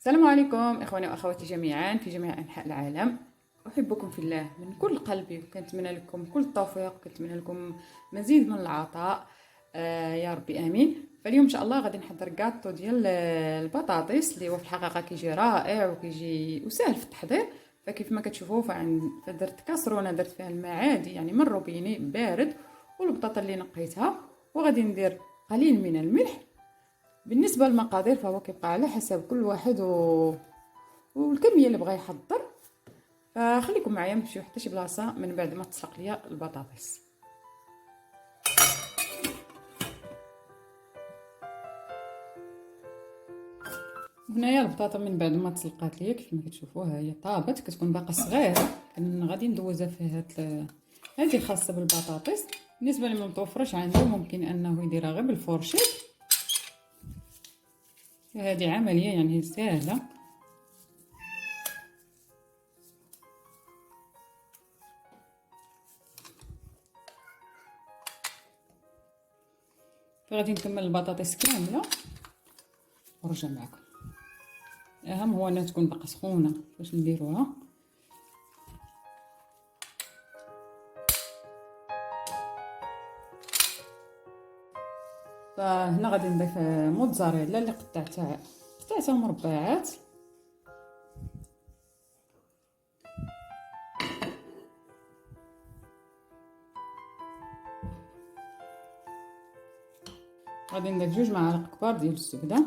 السلام عليكم إخواني وأخواتي جميعا في جميع أنحاء العالم. أحبكم في الله من كل قلبي، وكنتمنى لكم كل التوفيق، كنتمنى لكم مزيد من العطاء. يا ربي آمين. فاليوم إن شاء الله غادي نحضر كاطو ديال البطاطس اللي هو في الحقيقة كيجي رائع وكيجي وسهل في التحضير. فكيف ما كتشوفوا فدرت كاسرونه درت فيها الماء عادي يعني من روبيني بارد، والبطاطا اللي نقيتها، وغادي ندير قليل من الملح. بالنسبة للمقادير فهو كيبقى على حسب كل واحد والكمية اللي بغا يحضر. فخليكم معايا نمشيو حتى شي بلاصة من بعد ما تسلق ليا البطاطس. هنايا البطاطا من بعد ما تسلقات ليا كيف ما كتشوفوها هي طابت، كتكون باقا صغيره. غادي ندوزها في هذه خاصه بالبطاطس. بالنسبه اللي ما متوفرش عنده ممكن انه يديرها غير بالفورشيط. هذه عمليه يعني سهله. فغادي نكمل البطاطس كامله ونرجع معكم. الاهم هو انها تكون باقا سخونه باش نديروها. فهنا غادي نضيف موتزاريلا اللي قطعتها مربعات. غادي نضيف 2 معالق كبار ديال الزبده.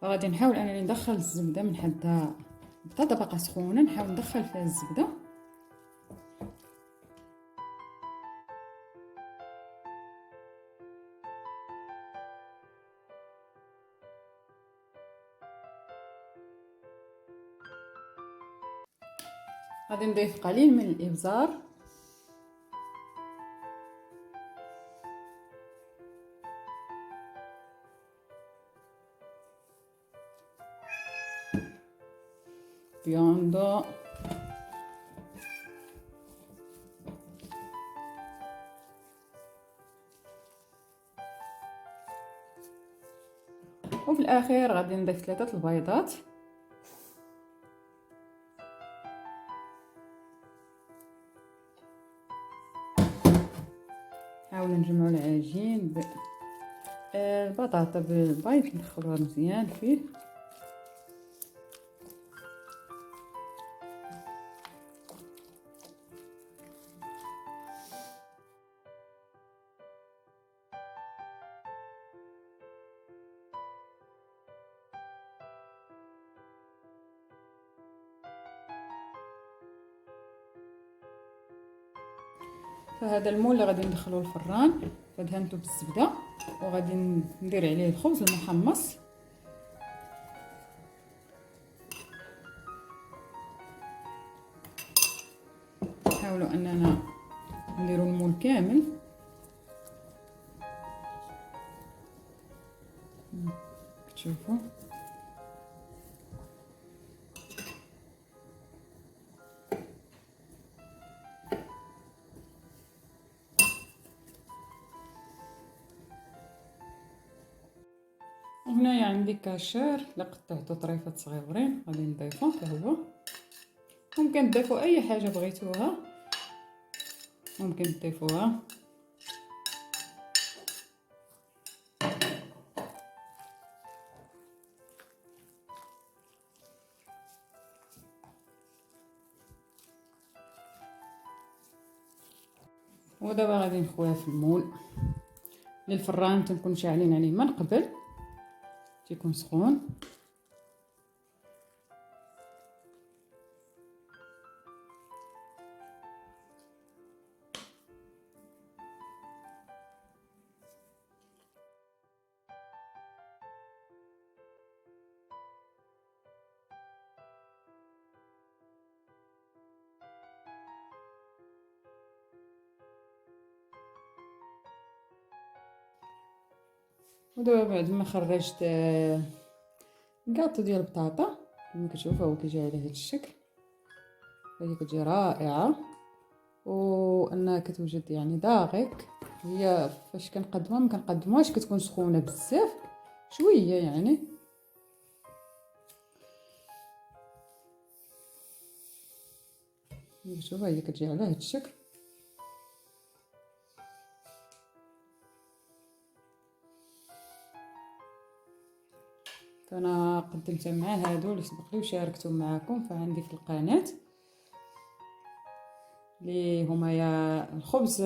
غادي نحاول انني ندخل الزبده من حد البطاطا باقا سخونه، نحاول ندخل فيها الزبده. غادي نضيف قليل من الابزار. بيوندو. وفي الاخير غادي نضيف 3 البيضات. نحاولوا نجمعوا العجين البطاطا بالبيض، ندخلوها مزيان فيه. فهذا المول اللي غادي ندخلوه الفران، فدهنته بالزبده وغادي ندير عليه الخبز المحمص. نحاولوا اننا نديروا المول كامل. شوفوا هنايا عندي كاشير اللي قطعته طريفات صغيورين غادي نضيفو حتى هو. ممكن تضيفوا اي حاجه بغيتوها، ممكن تضيفوها. ودابا غادي نخويها في المول. للفران تنكون شاعلين عليه من قبل، تيكون سخون. ودابا بعد ما خرجت كاطو ديال البطاطا كما كتشوفوا هو كيجي على هذا الشكل. هي كتجي رائعه وانها كتوجد يعني دقيق. هي فاش كنقدموها ما كنقدموهاش كتكون سخونه بزاف، شويه يعني. شوفوا هي كتجي على هذا الشكل. فانا قدمتها مع هادو اللي سبق لي وشاركتهم معكم فعندي في القناه، اللي هما يا الخبز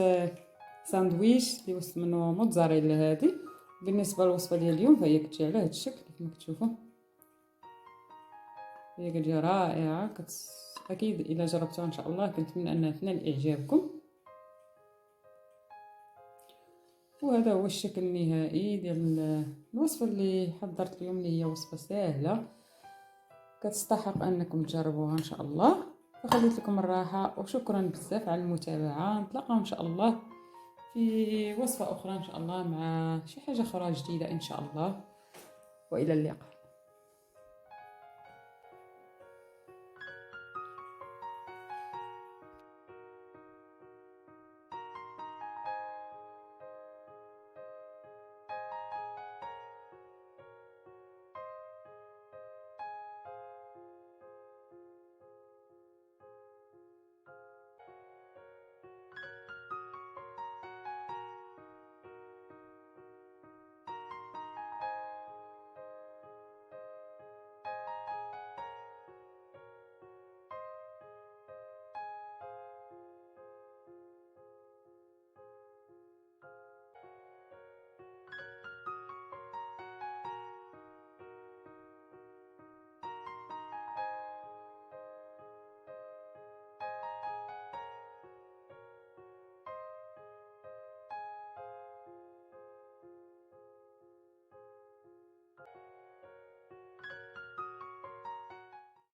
ساندويش اللي وصف منه موتزاريلا. هذه بالنسبه للوصفه ديال اليوم فهي كتجي على هذا الشكل كما كتشوفوا. هي كتجي رائعه اكيد الا جربتوها ان شاء الله كنتمنى انها تنال اعجابكم. وهذا هو الشكل النهائي ديال الوصفه اللي حضرت اليوم، اللي هي وصفه سهله كتستحق انكم تجربوها ان شاء الله. فخليت لكم الراحه وشكرا بزاف على المتابعه. نتلاقاو ان شاء الله في وصفه اخرى ان شاء الله مع شي حاجه اخرى جديده ان شاء الله، والى اللقاء.